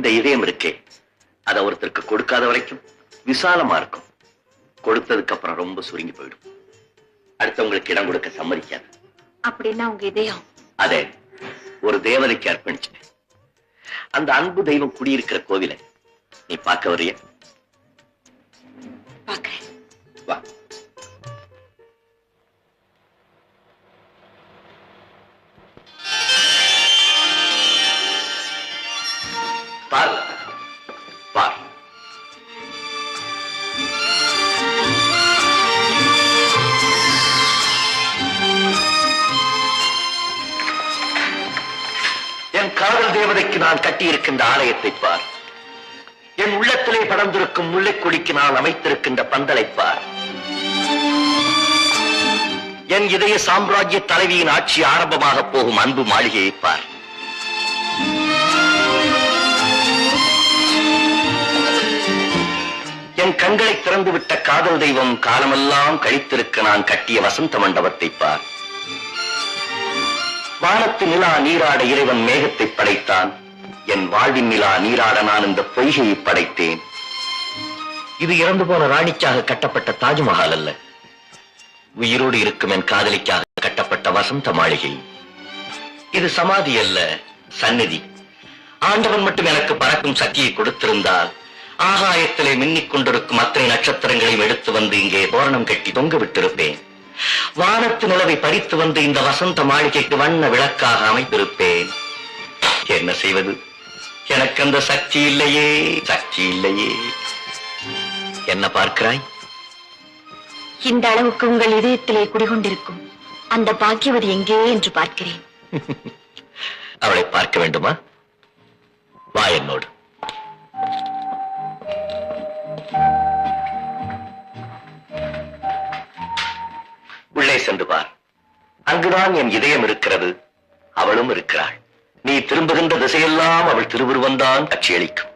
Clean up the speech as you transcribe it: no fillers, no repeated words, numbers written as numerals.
இந்த இதயம் இருக்கே, அதை ஒருத்தருக்கு கொடுக்காத வரைக்கும் விசாலமா இருக்கும். கொடுத்ததுக்கு அப்புறம் ரொம்ப சுருங்கி போயிடும். அடுத்தவங்களுக்கு இடம் கொடுக்க சம்மதிக்காது. அப்படின்னா உங்க இதயம்? அதே ஒரு தேவதைக்கு அர்ப்பணிச்சேன். அந்த அன்பு தெய்வம் குடியிருக்கிற கோவிலை நீ பார்க்க வரிய? பார்க்கிறேன். வா. பார் பார். என் காதல் தேவதைக்கு நான் கட்டியிருக்கின்ற ஆலயத்தை பார். என் உள்ளத்திலே படர்ந்திருக்கும் முல்லைக்கொடிக்கு நான் அமைத்திருக்கின்ற பந்தலை பார். என் இதய சாம்ராஜ்ய தலைவியின் ஆட்சி ஆரம்பமாக போகும் அன்பு மாளிகையை பார். என் கண்களை திறந்துவிட்ட காதல் தெய்வம் காலமெல்லாம் கழித்திருக்க நான் கட்டிய வசந்த மண்டபத்தை பார். வானத்து நிலா நீராட இறைவன் மேகத்தை படைத்தான். என் வாழ்வின் நிலா நீராட நான் இந்த பொய்கையை படைத்தேன். இது இறந்து போன ராணிக்காக கட்டப்பட்ட தாஜ்மஹால் அல்ல, உயிரோடு இருக்கும் என் காதலிக்காக கட்டப்பட்ட வசந்த மாளிகை. இது சமாதி அல்ல, சந்நிதி. ஆண்டவன் மட்டும் எனக்கு பறக்கும் சக்தியை கொடுத்திருந்தால் ஆகாயத்திலே மின்னிக் கொண்டிருக்கும் அத்தனை நட்சத்திரங்களையும் எடுத்து வந்து இங்கே தோரணம் கட்டி தொங்க விட்டிருப்பேன். வானத்து நிலவை பறித்து வந்து இந்த வசந்த மாளிகைக்கு வண்ண விளக்காக அமைத்திருப்பேன். என்ன செய்வது? எனக்கு அந்த சக்தி இல்லையே, சக்தி இல்லையே. என்ன பார்க்கிறாய்? இந்த அளவுக்கு உங்கள் இதயத்திலே குடிகொண்டிருக்கும் அந்த பாக்கியவதி எங்கே என்று பார்க்கிறேன். அவளை பார்க்க வேண்டுமா? வா என்னோடு. உள்ளே சென்று பார். அங்குதான் என் இதயம் இருக்கிறது, அவளும் இருக்கிறாள். நீ திரும்புகின்ற திசையெல்லாம் அவள் திருவுருவந்தான் காட்சியளிக்கும்.